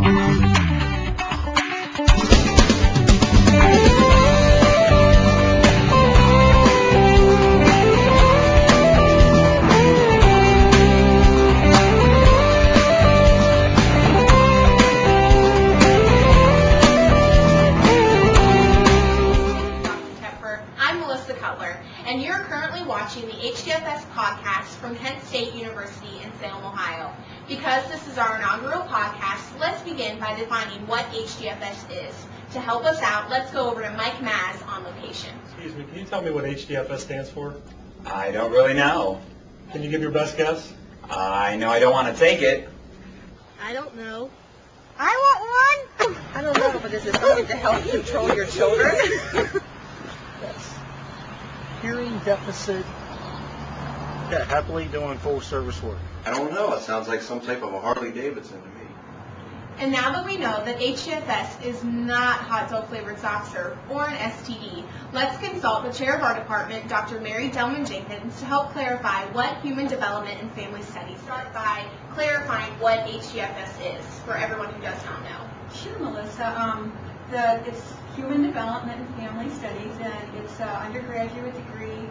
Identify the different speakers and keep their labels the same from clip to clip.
Speaker 1: And you're currently watching the HDFS podcast from Kent State University in Salem, Ohio. Because this is our inaugural podcast, let's begin by defining what HDFS is. To help us out, let's go over to Mike Maz on location.
Speaker 2: Excuse me, can you tell me what HDFS stands for?
Speaker 3: I don't really know.
Speaker 2: Can you give your best guess?
Speaker 3: I know I don't want to take it.
Speaker 4: I don't know.
Speaker 5: I want one. I don't know, but is it something to help control your children?
Speaker 6: Yes. Hearing deficit. Yeah, happily doing full service work.
Speaker 7: I don't know. It sounds like some type of a Harley Davidson to me.
Speaker 1: And now that we know that HDFS is not hot dog flavored soft serve or an STD, let's consult the chair of our department, Dr. Mary Delman Jenkins, to help clarify what Human Development and Family Studies. Start by clarifying what HDFS is for everyone who does not know.
Speaker 8: Sure, Melissa. It's Human Development and Family Studies, and it's an undergraduate degree,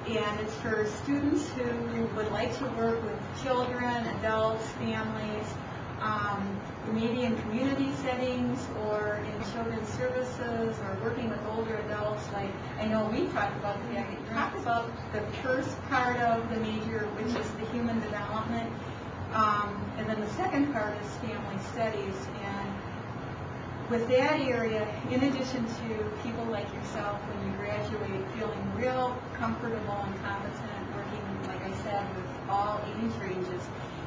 Speaker 8: and it's for students who would like to work with children, adults, families, maybe in community settings or in children's services or working with older adults. Like, I know we talked about the fact that you talked about the first part of the major, which is the human development, and then the second part is family studies. And with that area, in addition to people like yourself, when you graduate, feeling real comfortable and competent, working, like I said, with all age ranges,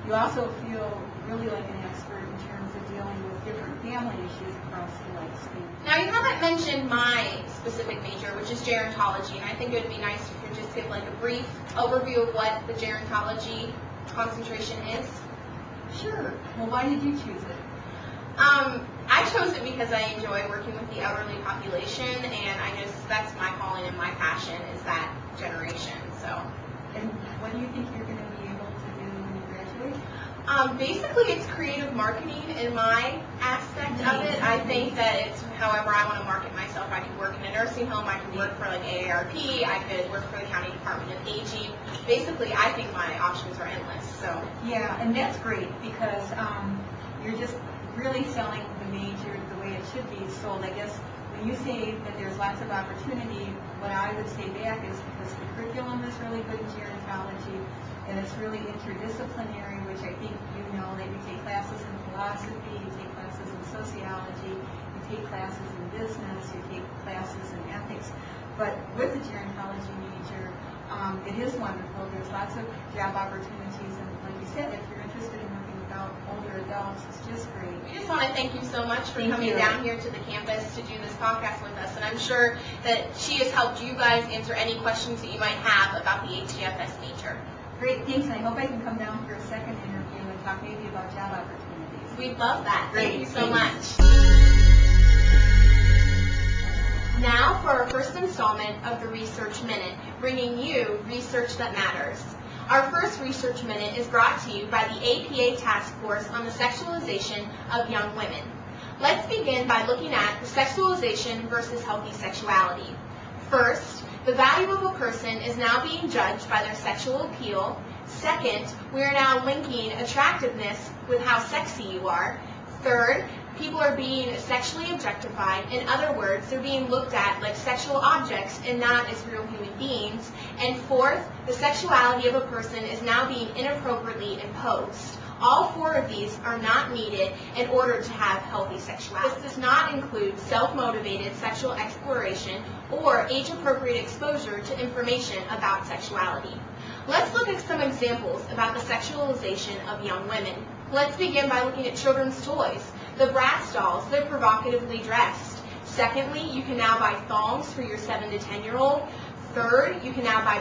Speaker 8: you also feel really like an expert in terms of dealing with different family issues across the lifespan.
Speaker 1: Now, you haven't mentioned my specific major, which is gerontology, and I think it would be nice if you could just give like a brief overview of what the gerontology concentration is.
Speaker 8: Sure. Well, why did you choose it?
Speaker 1: I chose it because I enjoy working with the elderly population, and that's my calling and my passion is that generation. So,
Speaker 8: and what do you think you're going to be able to do when you graduate?
Speaker 1: Basically, it's creative marketing in my aspect of it. I think that it's however I want to market myself. I could work in a nursing home. I could work for like AARP. I could work for the County Department of Aging. Basically, I think my options are endless. So
Speaker 8: yeah, and that's great because you're just really selling the major the way it should be sold. I guess when you say that there's lots of opportunity, what I would say back is because the curriculum is really good in gerontology, and it's really interdisciplinary, which I think you know that you take classes in philosophy, you take classes in sociology, you take classes in business, you take classes in ethics. But with the gerontology major, it is wonderful. There's lots of job opportunities, and like you said, if you're interested in working with older adults, it's just great.
Speaker 1: We just want to thank you so much for coming down here to the campus to do this podcast with us, and I'm sure that she has helped you guys answer any questions that you might have about the HDFS major.
Speaker 8: Great, thanks, and I hope I can come down for a second interview and talk maybe about job opportunities.
Speaker 1: We'd love that. Thank you so much. Now for our first installment of the Research Minute, bringing you research that matters. Our first Research Minute is brought to you by the APA Task Force on the Sexualization of Young Women. Let's begin by looking at the sexualization versus healthy sexuality. First, the value of a person is now being judged by their sexual appeal. Second, we are now linking attractiveness with how sexy you are. Third, people are being sexually objectified. In other words, they're being looked at like sexual objects and not as real human beings. And fourth, the sexuality of a person is now being inappropriately imposed. All four of these are not needed in order to have healthy sexuality. This does not include self-motivated sexual exploration or age-appropriate exposure to information about sexuality. Let's look at some examples about the sexualization of young women. Let's begin by looking at children's toys. The Bratz dolls, they're provocatively dressed. Secondly, you can now buy thongs for your 7 to 10-year-old. Third, you can now buy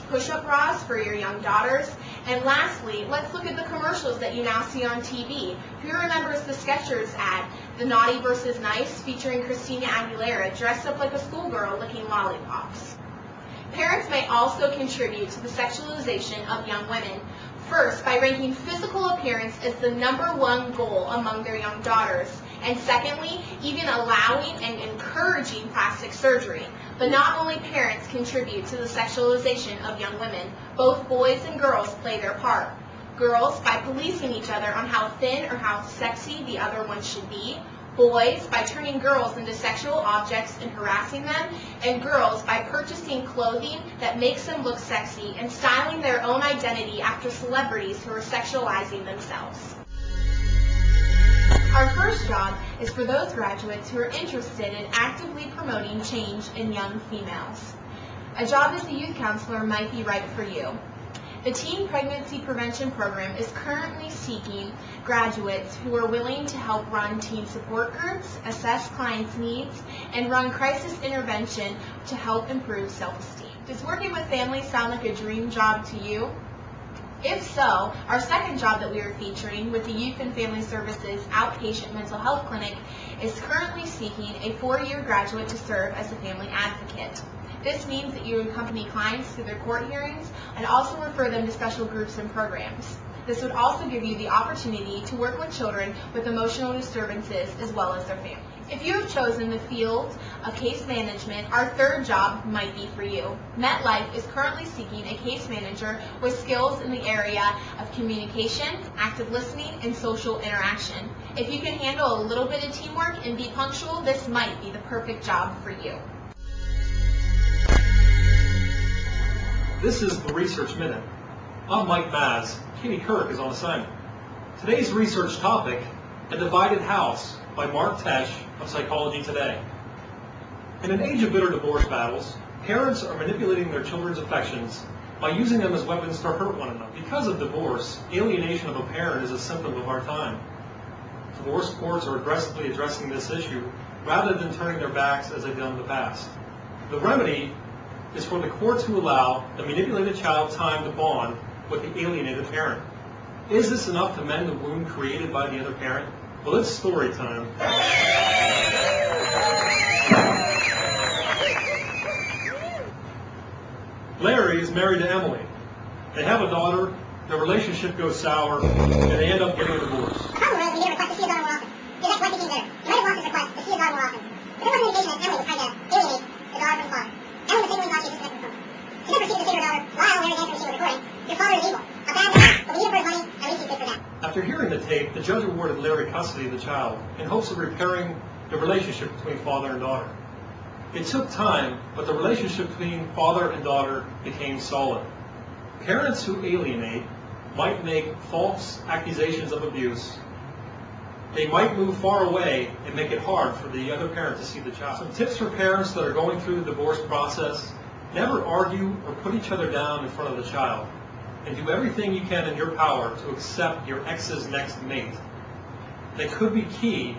Speaker 1: push-up bras for your young daughters. And lastly, let's look at the commercials that you now see on TV. Who remembers the Skechers ad, The Naughty vs. Nice, featuring Christina Aguilera dressed up like a schoolgirl licking lollipops? Parents may also contribute to the sexualization of young women. First, by ranking physical appearance as the #1 goal among their young daughters. And secondly, even allowing and encouraging plastic surgery. But not only parents contribute to the sexualization of young women, both boys and girls play their part. Girls by policing each other on how thin or how sexy the other one should be. Boys by turning girls into sexual objects and harassing them, and girls by purchasing clothing that makes them look sexy and styling their own identity after celebrities who are sexualizing themselves. Our first job is for those graduates who are interested in actively promoting change in young females. A job as a youth counselor might be right for you. The Teen Pregnancy Prevention Program is currently seeking graduates who are willing to help run teen support groups, assess clients' needs, and run crisis intervention to help improve self-esteem. Does working with families sound like a dream job to you? If so, our second job that we are featuring with the Youth and Family Services Outpatient Mental Health Clinic is currently seeking a 4-year graduate to serve as a family advocate. This means that you accompany clients through their court hearings and also refer them to special groups and programs. This would also give you the opportunity to work with children with emotional disturbances as well as their families. If you have chosen the field of case management, our third job might be for you. MetLife is currently seeking a case manager with skills in the area of communication, active listening, and social interaction. If you can handle a little bit of teamwork and be punctual, this might be the perfect job for you.
Speaker 2: This is the Research Minute. I'm Mike Maz. Kitty Kirk is on assignment. Today's research topic, A Divided House by Mark Tesh of Psychology Today. In an age of bitter divorce battles, parents are manipulating their children's affections by using them as weapons to hurt one another. Because of divorce, alienation of a parent is a symptom of our time. Divorce courts are aggressively addressing this issue rather than turning their backs as they've done in the past. The remedy is for the court to allow the manipulated child time to bond with the alienated parent. Is this enough to mend the wound created by the other parent? Well, it's story time. Larry is married to Emily. They have a daughter, their relationship goes sour, and they end up getting a divorce.
Speaker 9: The problem was we didn't request to see his daughter more often. His ex-wife became bitter. He might have lost his request to see his daughter more often. But there was an indication that Emily was trying to alienate the daughter from the father. Emily mistakenly thought she was disconnected from him. She never proceeded to see her daughter while Larry answered when she was recording. Your father is evil. A bad man, but we need him for his money, at least he's good for that.
Speaker 2: After hearing the tape, the judge awarded Larry custody of the child in hopes of repairing the relationship between father and daughter. It took time, but the relationship between father and daughter became solid. Parents who alienate might make false accusations of abuse. They might move far away and make it hard for the other parent to see the child. Some tips for parents that are going through the divorce process: never argue or put each other down in front of the child, and do everything you can in your power to accept your ex's next mate. They could be key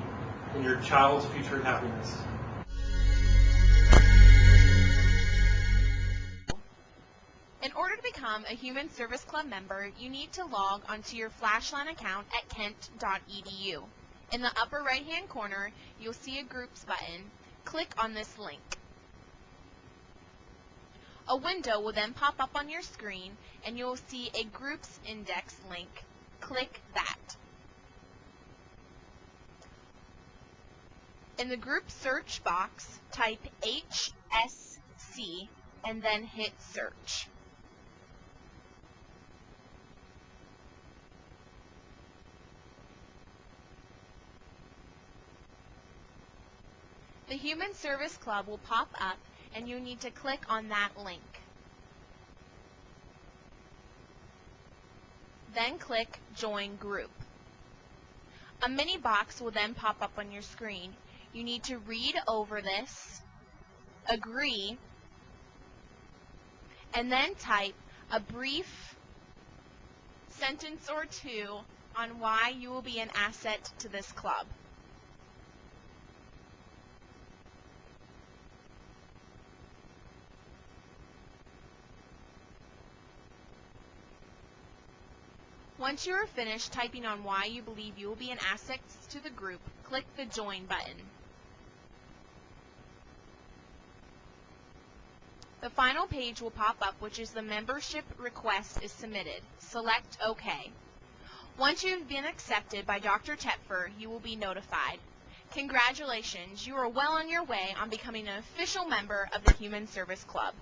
Speaker 2: in your child's future happiness.
Speaker 1: In order to become a Human Service Club member, you need to log onto your Flashline account at kent.edu. In the upper right-hand corner, you'll see a Groups button. Click on this link. A window will then pop up on your screen, and you'll see a Groups Index link. Click that. In the group search box, type HSC and then hit search. The Human Service Club will pop up, and you need to click on that link. Then click Join Group. A mini box will then pop up on your screen. You need to read over this, agree, and then type a brief sentence or two on why you will be an asset to this club. Once you are finished typing on why you believe you will be an asset to the group, click the Join button. The final page will pop up, which is the membership request is submitted. Select OK. Once you've been accepted by Dr. Tepfer, you will be notified. Congratulations, you are well on your way on becoming an official member of the Human Service Club.